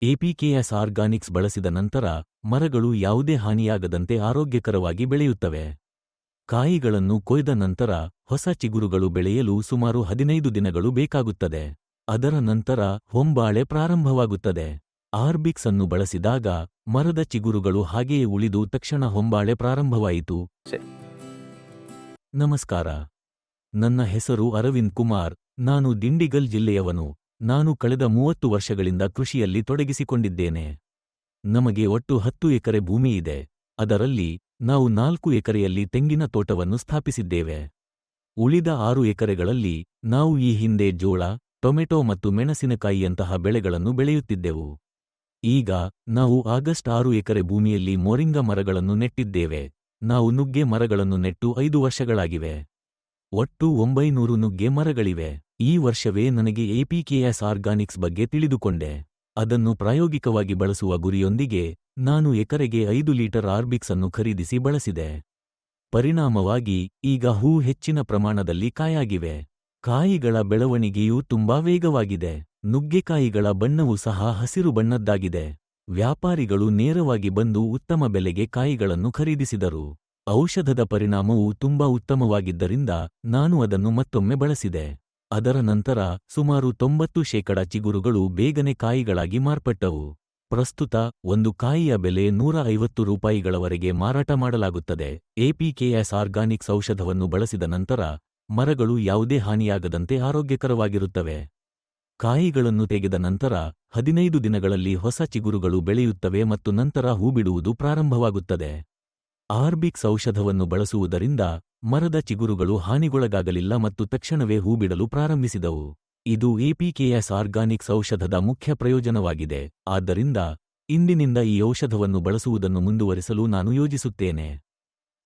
ಎಪಿಕೆಎಸ್ organics ಬಳಸಿದ ನಂತರ ಮರಗಳು ಯಾವುದೇ ಹಾನಿಯಾಗದಂತೆ ಆರೋಗ್ಯಕರವಾಗಿ ಬೆಳೆಯುತ್ತವೆ. ಕಾಯಿಗಳನ್ನು ಕೊಯ್ದ ನಂತರ ಹೊಸ ಚಿಗುರುಗಳು ಬೆಳೆಯಲು ಸುಮಾರು 15 ದಿನಗಳು ಬೇಕಾಗುತ್ತದೆ. ಅದರ ನಂತರ ಹೊಂಬಾಳೆ ಪ್ರಾರಂಭವಾಗುತ್ತದೆ. ಆರ್ಬಿಕ್ಸ್ ಅನ್ನು ಬಳಸಿದಾಗ ಮರದ ಚಿಗುರುಗಳು ಹಾಗೆಯೇ ಉಳಿದು ತಕ್ಷಣ ಹೊಂಬಾಳೆ ಪ್ರಾರಂಭವಾಯಿತು. ನಮಸ್ಕಾರ, ನನ್ನ ಹೆಸರು ಅರವಿಂದ್ ಕುಮಾರ್. ನಾನು ದಿಂಡಿಗಲ್ ಜಿಲ್ಲೆಯವನು. ನಾನು ಕಳೆದ 30 ವರ್ಷಗಳಿಂದ ಕೃಷಿಯಲ್ಲಿ ತೊಡಗಿಸಿಕೊಂಡಿದ್ದೇನೆ. ನಮಗೆ ಒಟ್ಟು 10 ಎಕರೆ ಭೂಮಿ ಇದೆ. ಅದರಲ್ಲಿ ನಾವು 4 ಎಕರೆಯಲ್ಲಿ ತೆಂಗಿನ ತೋಟವನ್ನು ಸ್ಥಾಪಿಸಿದ್ದೇವೆ. ಉಳಿದ 6 ಎಕರೆಗಳಲ್ಲಿ ನಾವು ಈ ಹಿಂದೆ ಜೋಳ, ಟೊಮೆಟೊ ಮತ್ತು ಮೆಣಸಿನಕಾಯಿಯಂತಹ ಬೆಳೆಗಳನ್ನು ಬೆಳೆಯುತ್ತಿದ್ದೆವು. ಈಗ ನಾವು ಆಗಸ್ಟ್ 6 ಎಕರೆ ಭೂಮಿಯಲ್ಲಿ ಮೋರಿಂಗಾ ಮರಗಳನ್ನು ನೆಟ್ಟಿದ್ದೇವೆ. ನಾವು ನುಗ್ಗೆ ಮರಗಳನ್ನು ನೆಟ್ಟು 5 ವರ್ಷಗಳಾಗಿವೆ. ಒಟ್ಟು 900 ನುಗ್ಗೆ ಮರಗಳಿವೆ. ಈ ವರ್ಷವೇ ನನಗೆ ಎಪಿಕೆಎಸ್ ಆರ್ಗಾನಿಕ್ಸ್ ಬಗ್ಗೆ ತಿಳಿದುಕೊಂಡೆ. ಅದನ್ನು ಪ್ರಾಯೋಗಿಕವಾಗಿ ಬಳಸುವ ಗುರಿಯೊಂದಿಗೆ ನಾನು ಎಕರೆಗೆ 5 ಲೀಟರ್ ಆರ್ಬಿಕ್ಸ್ ಅನ್ನು ಖರೀದಿಸಿ ಬಳಸಿದೆ. ಪರಿಣಾಮವಾಗಿ ಈಗ ಹೂ ಹೆಚ್ಚಿನ ಪ್ರಮಾಣದಲ್ಲಿ ಕಾಯಾಗಿವೆ. ಕಾಯಿಗಳ ಬೆಳವಣಿಗೆಯೂ ತುಂಬಾ ವೇಗವಾಗಿದೆ. ನುಗ್ಗೆಕಾಯಿಗಳ ಬಣ್ಣವೂ ಸಹ ಹಸಿರು ಬಣ್ಣದ್ದಾಗಿದೆ. ವ್ಯಾಪಾರಿಗಳು ನೇರವಾಗಿ ಬಂದು ಉತ್ತಮ ಬೆಲೆಗೆ ಕಾಯಿಗಳನ್ನು ಖರೀದಿಸಿದರು. ಔಷಧದ ಪರಿಣಾಮವು ತುಂಬಾ ಉತ್ತಮವಾಗಿದ್ದರಿಂದ ನಾನು ಅದನ್ನು ಮತ್ತೊಮ್ಮೆ ಬಳಸಿದೆ. ಅದರ ನಂತರ ಸುಮಾರು 90% ಚಿಗುರುಗಳು ಬೇಗನೆ ಕಾಯಿಗಳಾಗಿ ಮಾರ್ಪಟ್ಟವು. ಪ್ರಸ್ತುತ ಒಂದು ಕಾಯಿಯ ಬೆಲೆ $150 ಮಾರಾಟ ಮಾಡಲಾಗುತ್ತದೆ. ಎಪಿಕೆಎಸ್ ಆರ್ಗಾನಿಕ್ಸ್ ಔಷಧವನ್ನು ಬಳಸಿದ ನಂತರ ಮರಗಳು ಯಾವುದೇ ಹಾನಿಯಾಗದಂತೆ ಆರೋಗ್ಯಕರವಾಗಿರುತ್ತವೆ. ಕಾಯಿಗಳನ್ನು ತೆಗೆದ ನಂತರ 15 ದಿನಗಳಲ್ಲಿ ಹೊಸ ಚಿಗುರುಗಳು ಬೆಳೆಯುತ್ತವೆ ಮತ್ತು ನಂತರ ಹೂಬಿಡುವುದು ಪ್ರಾರಂಭವಾಗುತ್ತದೆ. ಆರ್ಬಿಕ್ಸ್ ಔಷಧವನ್ನು ಬಳಸುವುದರಿಂದ ಮರದ ಚಿಗುರುಗಳು ಹಾನಿಗೊಳಗಾಗಲಿಲ್ಲ ಮತ್ತು ತಕ್ಷಣವೇ ಹೂಬಿಡಲು ಪ್ರಾರಂಭಿಸಿದವು. ಇದು ಎಪಿಕೆಎಸ್ ಆರ್ಗಾನಿಕ್ಸ್ ಔಷಧದ ಮುಖ್ಯ ಪ್ರಯೋಜನವಾಗಿದೆ. ಆದ್ದರಿಂದ ಇಂದಿನಿಂದ ಈ ಔಷಧವನ್ನು ಬಳಸುವುದನ್ನು ಮುಂದುವರಿಸಲು ನಾನು ಯೋಜಿಸುತ್ತೇನೆ.